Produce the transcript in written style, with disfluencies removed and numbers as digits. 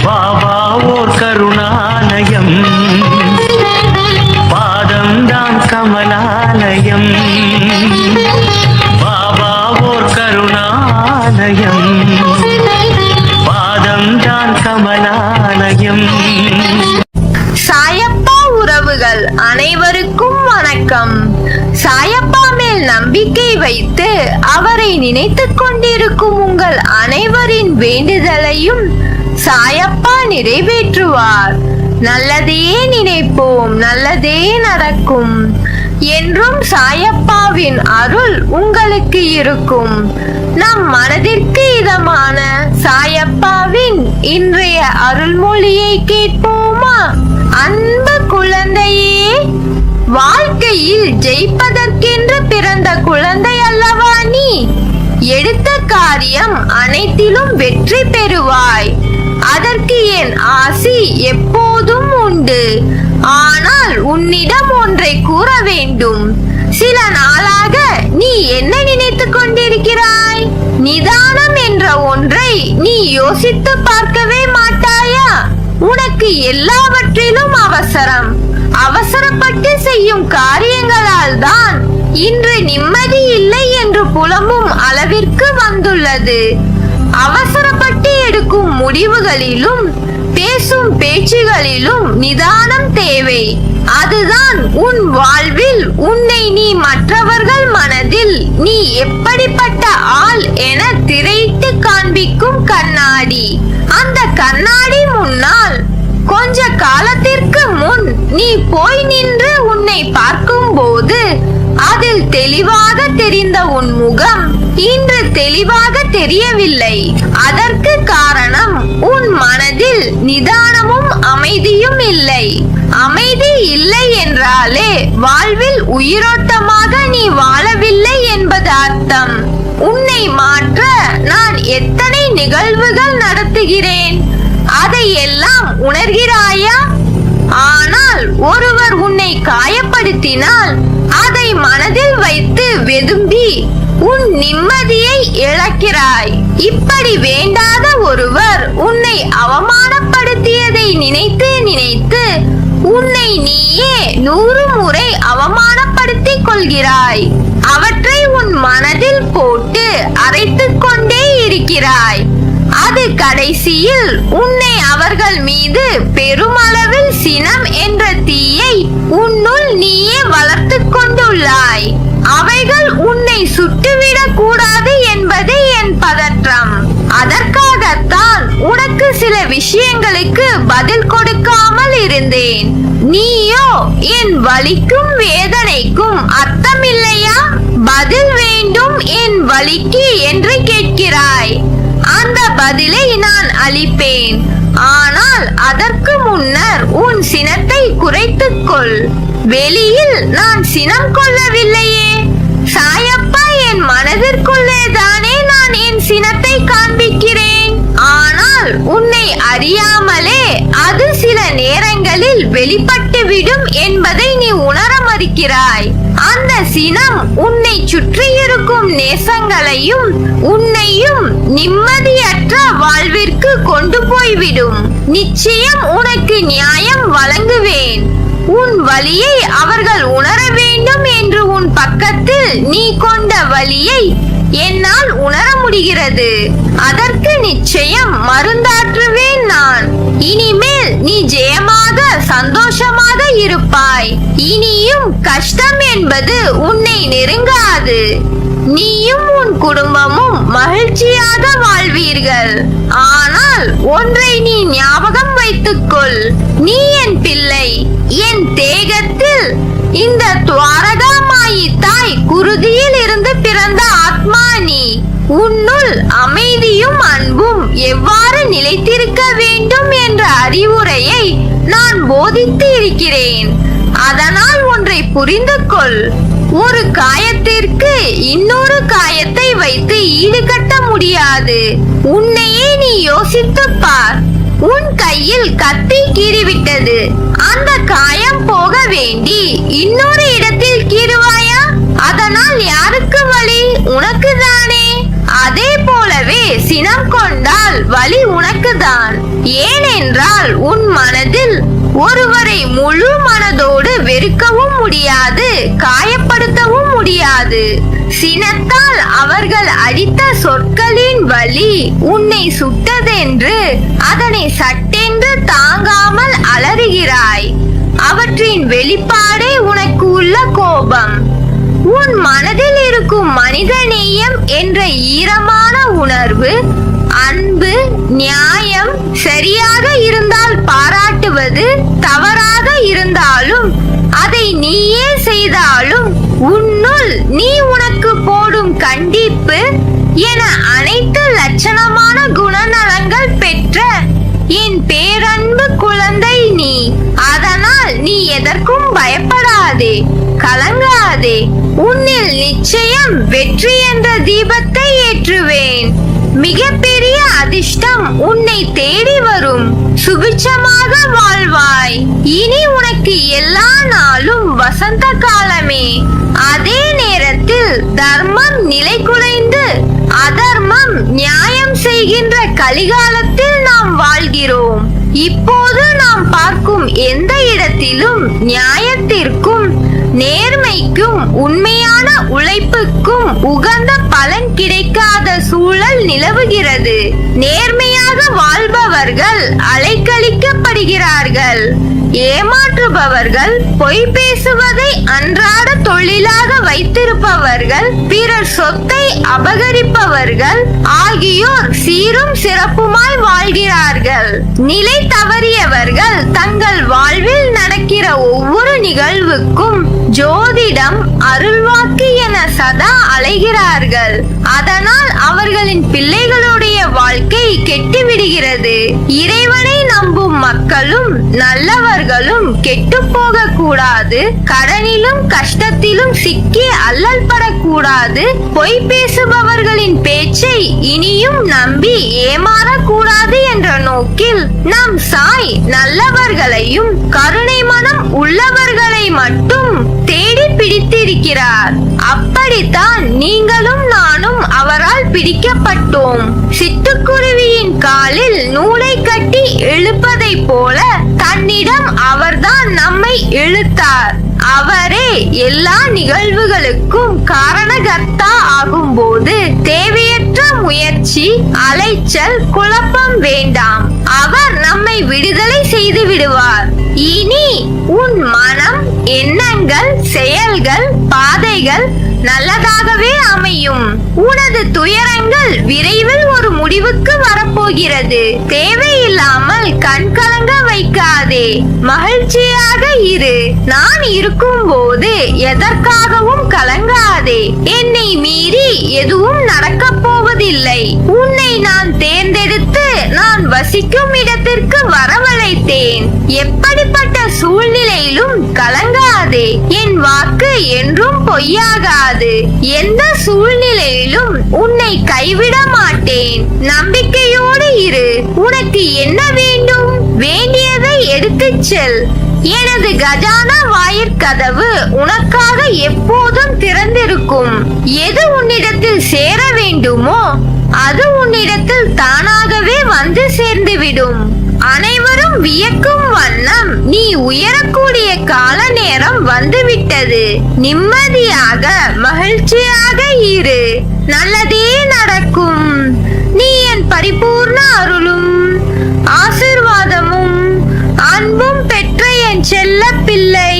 பாபா ஓர் கருணாலயம், பாதம்தான் கமலாலயம். பாபா ஓர் கருணாலயம், பாதம்தான் கமலாலயம். சாயப்பா உறவுகள் அனைவருக்கும் வணக்கம். சாயப்பா மேல் நம்பிக்கை வைத்து அவரை நினைத்துக் கொண்டிருக்கும் உங்கள் அனைவரின் வேண்டுதலையும் சாயப்பா நிறைவேற்றுவார். நல்லதையே நினைப்போம், நல்லதே நடக்கும். என்றும் சாயப்பாவின் அருள் உங்களுக்கு இருக்கும். நம் மனதிற்கு இதமான சாயப்பாவின் இன்றைய அருள்மொழியை கேட்போமா? அன்பு குழந்தையே, வாழ்க்கையில் ஜெயிப்பதற்கென்று பிறந்த குழந்தை அல்லவா நீ? எடுத்த காரியம் அனைத்திலும் வெற்றி பெறுவாய். அதற்கு என் ஆசி எப்போதும் உண்டு. ஆனால் உன்னிடம் ஒன்றை கூற வேண்டும். சில நாளாக நீ என்ன நினைத்துக் கொண்டிருக்கிறாய்? நிதானம் என்ற ஒன்றை நீ யோசித்து பார்க்கவே மாட்டாயா? உனக்கு எல்லாவற்றிலும் அவசரம். அவசரப்பட்டு செய்யும் காரியங்களால் தான் இன்று நிம்மதி இல்லை என்று புலம்பும் அளவிற்கு வந்துள்ளது. அவசரப்பட்டு எடுக்கும் முடிவுகளிலும் பேசும் பேச்சுகளிலும் நிதானம் தேவை. அதுதான் உன் வாழ்வில் உன்னை நீ மற்றவர்கள் மனதில் நீ எப்படிப்பட்ட ஆள் என திரையிட்டு காண்பிக்கும் கண்ணாடி. அந்த கண்ணாடி முன்னால் கொஞ்ச காலத்திற்கு முன் நீ போய் நின்று உன்னை பார்க்கும் போது அதில் தெளிவாக தெரிந்த உன் முகம் இன்று தெளிவாக தெரியவில்லை. அதற்கு காரணம் உன் மனதில் நிதானமும் அமைதியும் இல்லை. அமைதி இல்லை என்றாலே வாழ்வில் உயிரோட்டமாக நீ வாழவில்லை என்பது அர்த்தம். உன்னை மாற்ற நான் எத்தனை நிகழ்வுகள் நடத்துகிறேன், அதை எல்லாம் உணர்கிறாயா? ஆனால் ஒருவர் உன்னை காயப்படுத்தினால் அதை மனதில் வைத்து வெதும்பி உன் நிம்மதியை இழக்கிறாய். இப்படி வேண்டாத ஒருவர் உன்னை அவமானப்படுத்தியதை நினைத்து நினைத்து உன்னை நீயே 100 முறை அவமானப்படுத்திக் கொள்கிறாய். அவற்றை உன் மனதில் போட்டு அரைத்துக் கொண்டே இருக்கிறாய். அது கடைசியில் உன்னை அவர்கள் மீது பெருமளவில் சினம் என்ற தீயை உன்னுள் நீயே வளர்த்து கொண்டுள்ளாய். அவைகள் உன்னை சுட்டுவிடக் கூடாது என்பதே என் பதற்றம். அதற்காகத்தான் உனக்கு சில விஷயங்களுக்கு பதில் கொடுக்காமல் இருந்தேன். நீயோ என் வலிக்கும் வேதனைக்கும் அர்த்தமில்லையா? பதில் வேண்டும் என் வலிக்கு என்று கேட்கிறாய். அந்த பதிலை நான் அளிப்பேன். ஆனால் அதற்கு முன்னர் உன் சினத்தை குறைத்துக் கொள். வெளியில் நான் சினம் கொள்ளவில்லையே. சாயப்பா என் மனதிற்குள்ளே தானே நான் என் சினத்தை காண்பிக்கிறேன். ஆனால் உன்னை அறியாமலே அது சில நேரங்களில் வெளிப்பட்டுவிடும் என்பதை நீ உணர மறுக்கிறாய். அந்த சினம் உன்னை சுற்றியிருக்கும் நேசங்களையும் உன்னையும் நிம்மதியற்ற வாழ்விற்கு கொண்டு போய்விடும். நிச்சயம் உனக்கு நியாயம் வழங்குவேன். உன் வலியை அவர்கள் உணர வேண்டும் என்று உன் பக்கத்தில் நீ கொண்ட வலியை என்னால் உணர முடிகிறது. அதற்கு நிச்சயம் மருந்தாற்றுவேன் நான். இனிமேல் நீ ஜெயமாக சந்தோஷமாக இருப்பாய். இனியும் கஷ்டம் என்பது உன்னை நெருங்காது. நீயும் உன் குடும்பமும் மகிழ்ச்சியாக வாழ்வீர்கள். ஆனால் ஒன்றை நீ ஞாபகம் வைத்துக்கொள். நீ என் பிள்ளை. என் தேகத்தில் இந்த துவாரகாமாயி தாய் குருதியில் இருந்து பிறந்த ஆத்மா நீ. உன்னுள் அமைதியும் அன்பும் எவ்வாறு நிலைத்திருக்க வேண்டும் என்ற அறிவுரையை நான் போதித்து இருக்கிறேன். அதனால் ஒன்றை புரிந்து கொள். ஒரு காயத்திற்கு இன்னொரு காயத்தை வைத்து ஈடுகட்ட முடியாது. உன்னையே நீ யோசித்துப் பார். உன் கையில் கத்தி கீறிவிட்டது. அந்த காயம் போக வேண்டி இன்னொரு இடத்தில் கீறுவாயா? அதனால் யாருக்கு வலி? உனக்கு தானே. அதே போலவே சினம் கொண்டால் வலி உனக்குதான். ஏனென்றால் உன் மனதில் ஒருவரை முழு மனதோடு வெறுக்கவும் முடியாது, காயப்படுத்தவும் முடியாது. சினத்தால் அவர்கள் அடித்த சொற்களின் வலி உன்னை சுட்டதென்று அதனை சட்டென்று தாங்காமல் அலறுகிறாய். அவற்றின் வெளிப்பாடே உனக்கு உள்ள கோபம். உன் மனதில் இருக்கும் மனிதநேயம் என்ற ஈரமான உணர்வு, அன்பு, நியாயம் சரியாக இருந்தால் பாராட்டுவது, தவறாக இருந்தாலும் அதை நீயே செய்தாலும் உன்னுள் நீ உனக்கு போடும் கண்டிப்பு என அனைத்து லட்சணமான குணநலங்கள் பெற்ற என் பேரன்பு குழந்தை நீ. அதனால் நீ எதற்கும் பயப்படாதே, கலங்காதே. உன்னில் நிச்சயம் வெற்றி என்ற தீபத்தை ஏற்றுவேன். மிகப்பெரிய அதிர்ஷ்டம் உன்னை தேடி வரும். சுபிட்சமாக வாழ்வாய். இனி உனக்கு எல்லா நாளும் வசந்த காலமே. அதே நேரத்தில் தர்மம் நிலை குலைந்து அதர்மம் நியாயம் செய்கின்ற கலிகாலத்தில் நாம் வாழ்கிறோம். இப்போது நாம் பார்க்கும் எந்த இடத்திலும் நியாயத்திற்கும் நேர்மைக்கும் உண்மையான உழைப்புக்கும் உகந்த பலன் கிடைக்காத சூழல் நிலவுகிறது. நேர்மையாக வாழ்பவர்கள் அலைக்கழிக்கப்படுகிறார்கள். ஏமாற்றுபவர்கள், பொய் பேசுவதை அன்றாட தொழிலாக வைத்திருப்பவர்கள், பிறர் சொத்தை அபகரிப்பவர்கள் ஆகியோர் சீரும் சிறப்புமாய் வாழ்கிறார்கள். நிலை தவறியவர்கள் தங்கள் வாழ்வில் நடக்கிற ஒவ்வொரு நிகழ்வுக்கும் ஜோதிடம், அருள்வாக்கு என சதா அலைகிறார்கள். அதனால் அவர்களின் பிள்ளைகளுடைய வாழ்க்கை கெட்டுவிடுகிறது. இறைவனை நம்பும் மக்களும் நல்லவர்களும் கெட்டு போக கூடாது. கடனிலும் கஷ்டத்திலும் சிக்கி அல்லல் படக்கூடாது. பொய் பேசுபவர்களின் பேச்சை இனியும் நம்பி ஏமாறக்கூடாது என்ற நோக்கில் நம் சாய் நல்லவர்களையும் கருணை மனம் உள்ளவர்களை மட்டும் தேடி பிடித்திருக்கிறார். அப்படித்தான் நீங்களும் நானும் அவரால் பிடிக்கப்பட்டோம். சிட்டுக்குருவியின் காலில் நூலை கட்டி இழுப்பதை போல தன்னிடம் அவர்தான் நம்மை இழுத்தார். அவரே எல்லா நிகழ்வுகளுக்கும் காரணகர்த்தா ஆகும்போது தேவையற்ற முயற்சி, அலைச்சல், குழப்பம் வேண்டாம். அவர் நம்மை விடுதலை செய்து விடுவார். இனி உன் மனம், எண்ணங்கள், செயல்கள், பாதைகள் நல்லதாகவே அமையும். உனது துயரங்கள் விரைவில் ஒரு முடிவுக்கு வரப்போகிறது. தேவையில்லாமல் கண் கலங்க வைக்காதே. மகிழ்ச்சியாக இரு. நான் இருக்கும் போது எதற்காகவும் கலங்காதே. என்னை மீறி எதுவும் நடக்கப் போவதில்லை. உன்னை நான் தேர்ந்தெடுத்து நான் வசிக்கும் இடத்திற்கு வரவழைத்தேன். எப்படிப்பட்ட சூழ்நிலையிலும் கலங்காதே. என் வாக்கு என்றும் பொய்யாகாது. எந்த சூழ்நிலையிலும் உன்னை கைவிட மாட்டேன். நம்பிக்கையோடு இரு. உனக்கு என்ன வேண்டும்? வேண்டியதை எடுத்துச் செல். எனது கஜானா வாயிற்கதவு உனக்காக எப்போதும் திறந்திருக்கும். எது உன்னிடத்தில் சேர வேண்டுமோ அது உன்னிடத்தில் தானாகவே வந்து சேர்ந்துவிடும். அனைவரும் வியக்கும் வண்ணம் நீ உயரக்கூடிய கால நேரம் வந்துவிட்டது. நிம்மதியாக மகிழ்ச்சியாக இரு. நல்லதே நடக்கும். நீ என் பரிபூர்ண அருளும் ஆசீர்வாதமும் அன்பும் பெற்ற என் செல்ல பிள்ளை.